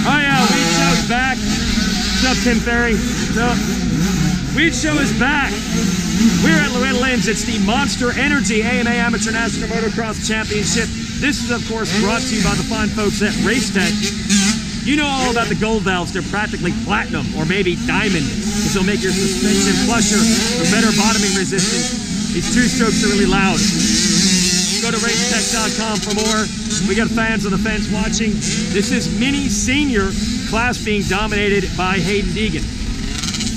Oh yeah, Weege Show's back. What's up, Tim Ferry? What's up? Weege Show is back. We're at Loretta Lynn's. It's the Monster Energy AMA Amateur NASCAR Motocross Championship. This is, of course, brought to you by the fine folks at Racetech. You know all about the gold valves. They're practically platinum or maybe diamond, because they'll make your suspension plusher for better bottoming resistance. These two-strokes are really loud. Go to racetech.com for more. We got fans on the fence watching. This is mini senior class being dominated by Hayden Deegan.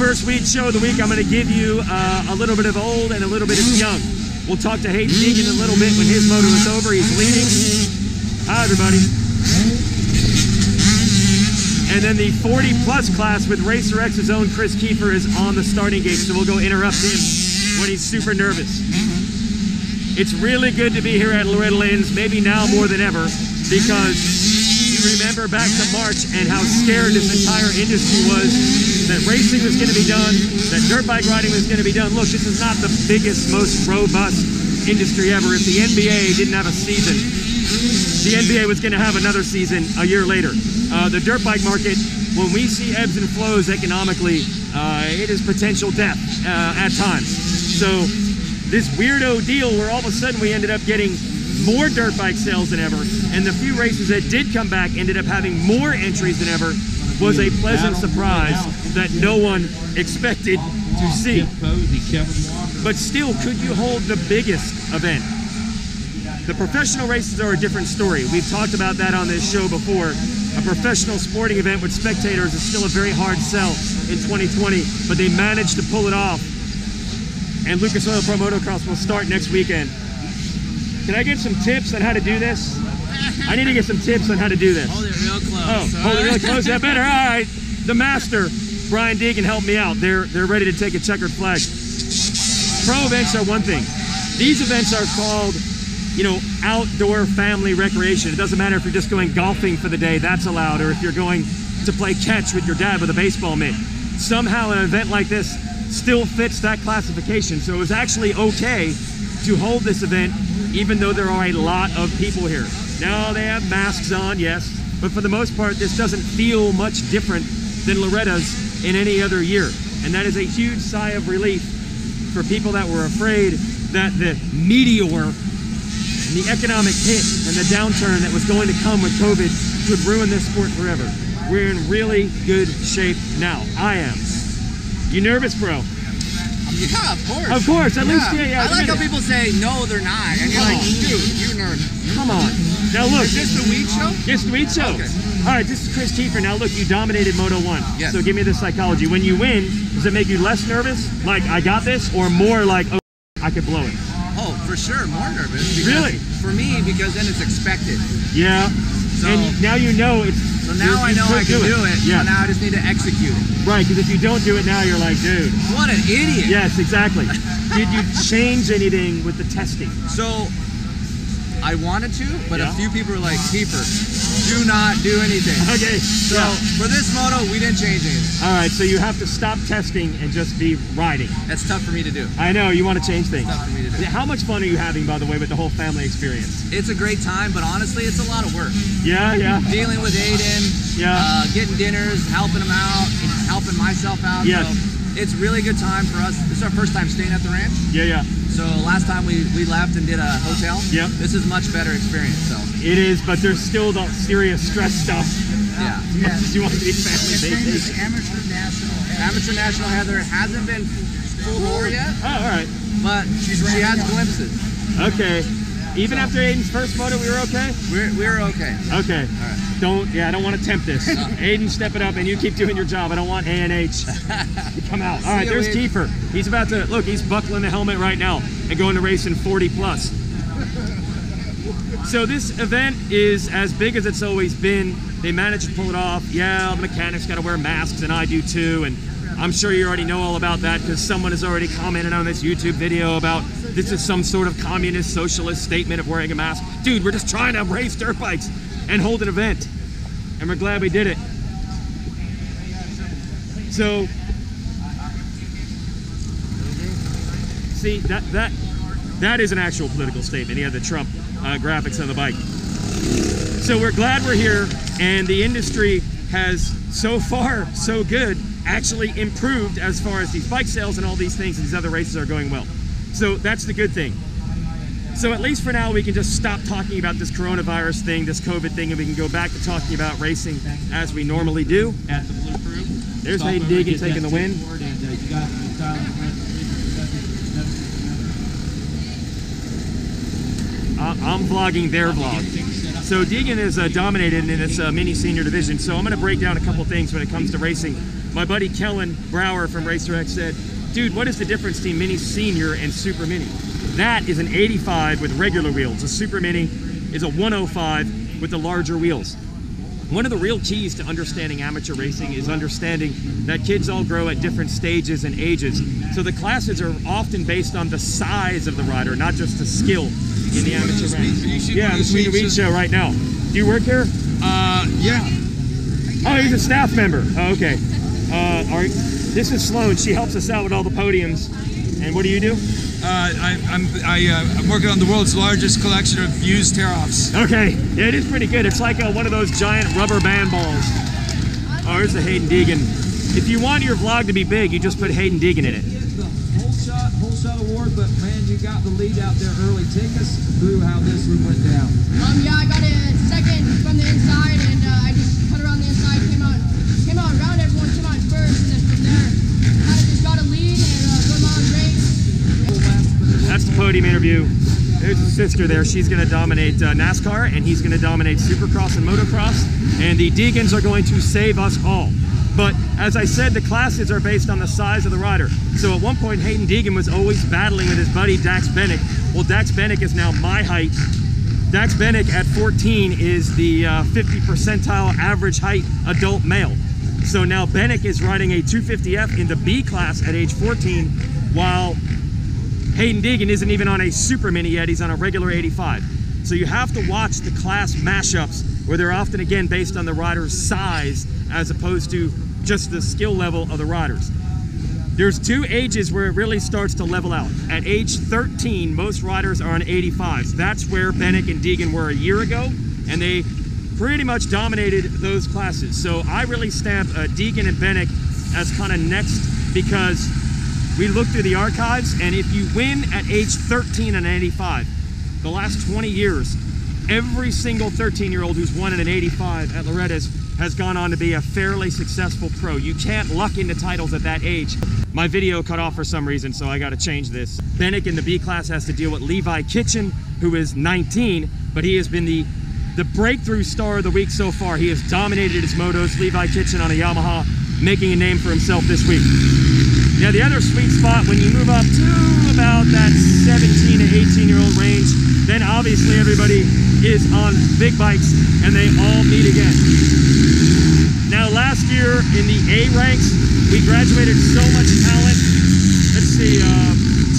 First Weege Show of the week, I'm going to give you a little bit of old and a little bit of young. We'll talk to Hayden Deegan in a little bit when his moto is over. He's leading. Hi, everybody. And then the 40-plus class with Racer X's own Kris Keefer is on the starting gate, so we'll go interrupt him when he's super nervous. It's really good to be here at Loretta Lynn's, maybe now more than ever, because you remember back to March and how scared this entire industry was that racing was going to be done, that dirt bike riding was going to be done. Look, this is not the biggest, most robust industry ever. If the NBA didn't have a season, the NBA was going to have another season a year later. The dirt bike market, when we see ebbs and flows economically, it is potential death at times. So this weirdo deal where all of a sudden we ended up getting more dirt bike sales than ever, and the few races that did come back ended up having more entries than ever, was a pleasant surprise that no one expected to see. But still, could you hold the biggest event? The professional races are a different story. We've talked about that on this show before. A professional sporting event with spectators is still a very hard sell in 2020, but they managed to pull it off. And Lucas Oil Pro Motocross will start next weekend. Can I get some tips on how to do this? I need to get some tips on how to do this. Hold it real close. Oh, hold it real close. That better. All right. The master, Brian Deegan, helped me out. They're ready to take a checkered flag. Pro events are one thing. These events are called, you know, outdoor family recreation. It doesn't matter if you're just going golfing for the day, that's allowed, or if you're going to play catch with your dad with a baseball mitt. Somehow an event like this still fits that classification. So it was actually okay to hold this event, even though there are a lot of people here. Now they have masks on, yes, but for the most part, this doesn't feel much different than Loretta's in any other year. And that is a huge sigh of relief for people that were afraid that the meteor and the economic hit and the downturn that was going to come with COVID could ruin this sport forever. We're in really good shape now. I am. You nervous, bro? Yeah, of course. Of course, at least, yeah. I like how people say, no, they're not. And you're like, dude, you're nervous. Come on. Now look. Is this the Weege Show? It's the Weege Show. Okay. All right, this is Kris Keefer. Now look, you dominated Moto 1. Yes. So give me the psychology. When you win, does it make you less nervous? Like, I got this? Or more like, oh, I could blow it? Oh, for sure, more nervous. Because, really? For me, because then it's expected. Yeah. So, and now you know it's... So now I know I can do it. Yeah. So now I just need to execute it. Right, because if you don't do it now, you're like, dude. What an idiot. Yes, exactly. Did you change anything with the testing? So, I wanted to, but a few people were like, Keefer, do not do anything. Okay. So, for this moto, we didn't change anything. All right, so you have to stop testing and just be riding. That's tough for me to do. I know, you want to change things. It's tough for me to do. How much fun are you having, by the way, with the whole family experience? It's a great time, but honestly, it's a lot of work. Yeah, yeah. Dealing with Aiden, getting dinners, helping him out, helping myself out. Yes. So it's really good time for us. This is our first time staying at the ranch. Yeah, yeah. So last time we left and did a hotel. Yep. This is much better experience. So it is, but there's still the serious stress stuff. Yeah. As much as you want to be family based. Amateur National Heather hasn't been full bore yet. Oh, all right. But she has glimpses. Okay. Even after Aiden's first moto, we were okay? We're okay. Okay. All right. I don't want to tempt this. Aiden, step it up, and you keep doing your job. I don't want A&H to come out. All right, there's Keefer. He's about to, look, he's buckling the helmet right now and going to race in 40 plus. So this event is as big as it's always been. They managed to pull it off. Yeah, the mechanics got to wear masks, and I do too. And I'm sure you already know all about that because someone has already commented on this YouTube video about this is some sort of communist socialist statement of wearing a mask. Dude, we're just trying to race dirt bikes and hold an event. And we're glad we did it. So, see, that is an actual political statement. He had the Trump graphics on the bike. So we're glad we're here, and the industry has, so far, so good, actually improved as far as these bike sales and all these things, and these other races are going well. So that's the good thing. So at least for now, we can just stop talking about this coronavirus thing, this COVID thing, and we can go back to talking about racing as we normally do. At the Blue Crew. There's Hayden Deegan taking the win. I'm vlogging their vlog. So Deegan is dominated in this mini senior division. So I'm going to break down a couple things when it comes to racing. My buddy Kellen Brower from Racer X said, dude, what is the difference between mini senior and super mini? That is an 85 with regular wheels. A super mini is a 105 with the larger wheels. One of the real keys to understanding amateur racing is understanding that kids all grow at different stages and ages. So the classes are often based on the size of the rider, not just the skill in the amateur ranks. Yeah, I'm doing the Weege Show right now. Do you work here? Yeah. Oh, he's a staff member. Oh, okay. This is Sloan. She helps us out with all the podiums. And what do you do? I'm working on the world's largest collection of used tear-offs. Okay, yeah, it is pretty good. It's like one of those giant rubber band balls. Oh, here's the Hayden Deegan. If you want your vlog to be big, you just put Hayden Deegan in it. It's the whole shot award, but man, you got the lead out there early. Take us through how this one went down. Yeah, I got it second from the inside, and I just cut around the inside, came out around everyone, came out first, and then from there, I just got a lead and put my race. That's the podium interview. There's his sister there. She's going to dominate NASCAR, and he's going to dominate Supercross and Motocross. And the Deegans are going to save us all. But as I said, the classes are based on the size of the rider. So at one point, Hayden Deegan was always battling with his buddy Dax Bennick. Well, Dax Bennick is now my height. Dax Bennick at 14 is the 50 percentile average height adult male. So now Bennick is riding a 250F in the B class at age 14, while Hayden Deegan isn't even on a super mini yet, he's on a regular 85. So you have to watch the class mashups where they're often, again, based on the rider's size as opposed to just the skill level of the riders. There's two ages where it really starts to level out. At age 13, most riders are on 85s. That's where Bennick and Deegan were a year ago, and they pretty much dominated those classes. So I really stamp Deegan and Bennick as kind of next, because we look through the archives, and if you win at age 13 on an 85, the last 20 years, every single 13-year-old who's won at an 85 at Loretta's has gone on to be a fairly successful pro. You can't luck into titles at that age. My video cut off for some reason, so I got to change this. Bennick in the B class has to deal with Levi Kitchen, who is 19, but he has been the breakthrough star of the week so far. He has dominated his motos. Levi Kitchen on a Yamaha, making a name for himself this week. Now the other sweet spot, when you move up to about that 17 to 18-year-old range, then obviously everybody is on big bikes and they all meet again. Now last year in the A ranks, we graduated so much talent. Let's see,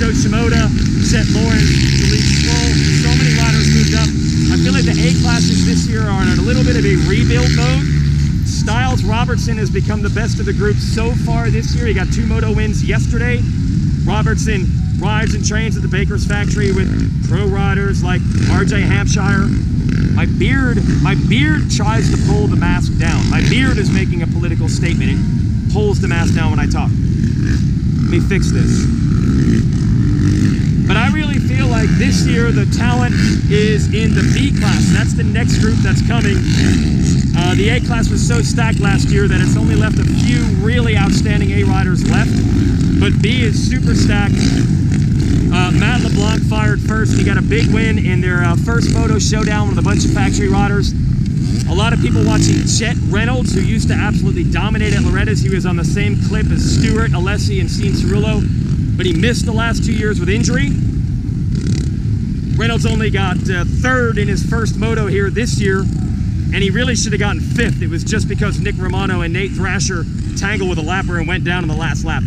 Joe Shimoda, Chet Lawrence, Philippe Stroll, so many riders moved up. I feel like the A classes this year are in a little bit of a rebuild mode. Styles Robertson has become the best of the group so far this year. He got 2 moto wins yesterday. Robertson rides and trains at the Baker's factory with pro riders like RJ Hampshire. My beard tries to pull the mask down. My beard is making a political statement. It pulls the mask down when I talk. Let me fix this. But I really feel like this year the talent is in the B class. That's the next group that's coming. The A class was so stacked last year that it's only left a few really outstanding A riders left. But B is super stacked. Matt LeBlanc fired first. He got a big win in their first photo showdown with a bunch of factory riders. A lot of people watching Chet Reynolds, who used to absolutely dominate at Loretta's. He was on the same clip as Stewart, Alessi, and Cien Cirulo, but he missed the last 2 years with injury. Reynolds only got 3rd in his first moto here this year, and he really should have gotten 5th. It was just because Nick Romano and Nate Thrasher tangled with a lapper and went down in the last lap.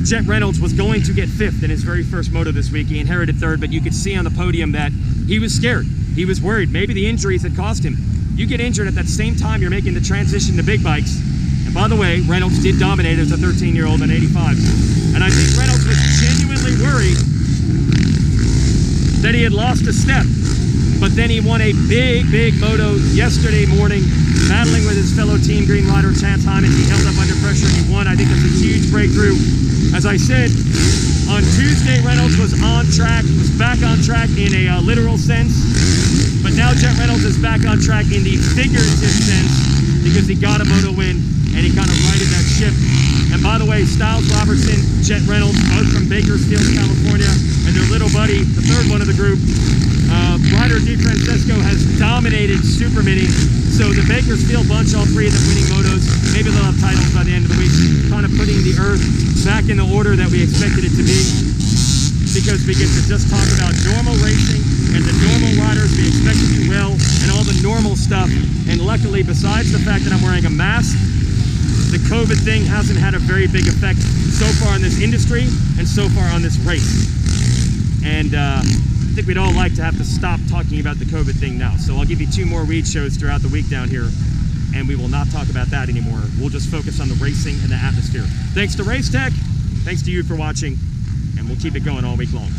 Chet Reynolds was going to get 5th in his very first moto this week. He inherited 3rd, but you could see on the podium that he was scared. He was worried. Maybe the injuries had cost him. You get injured at that same time you're making the transition to big bikes. And by the way, Reynolds did dominate as a 13-year-old on 85s. And I think Reynolds was genuinely worried that he had lost a step. But then he won a big moto yesterday morning, battling with his fellow Team Green rider, Chance Hyman. He held up under pressure and he won. I think that's a huge breakthrough. As I said, on Tuesday, Reynolds was on track, was back on track in a literal sense. But now Jet Reynolds is back on track in the figurative sense because he got a moto win and he kind of righted that ship. And by the way, Styles Robertson, Jet Reynolds, both from Bakersfield, California, and their little buddy, the third one of the group, Ryder DeFrancesco, has dominated Super Mini. So the Bakersfield bunch, all three of them winning motos, maybe they'll have titles by the end of the week, kind of putting the Earth back in the order that we expected it to be, because we get to just talk about normal racing and the normal riders we expect to do well and all the normal stuff. And luckily, besides the fact that I'm wearing a mask, the COVID thing hasn't had a very big effect so far in this industry and so far on this race. And I think we'd all like to have to stop talking about the COVID thing now. So I'll give you 2 more Weege shows throughout the week down here, and we will not talk about that anymore. We'll just focus on the racing and the atmosphere. Thanks to Race Tech, thanks to you for watching, and we'll keep it going all week long.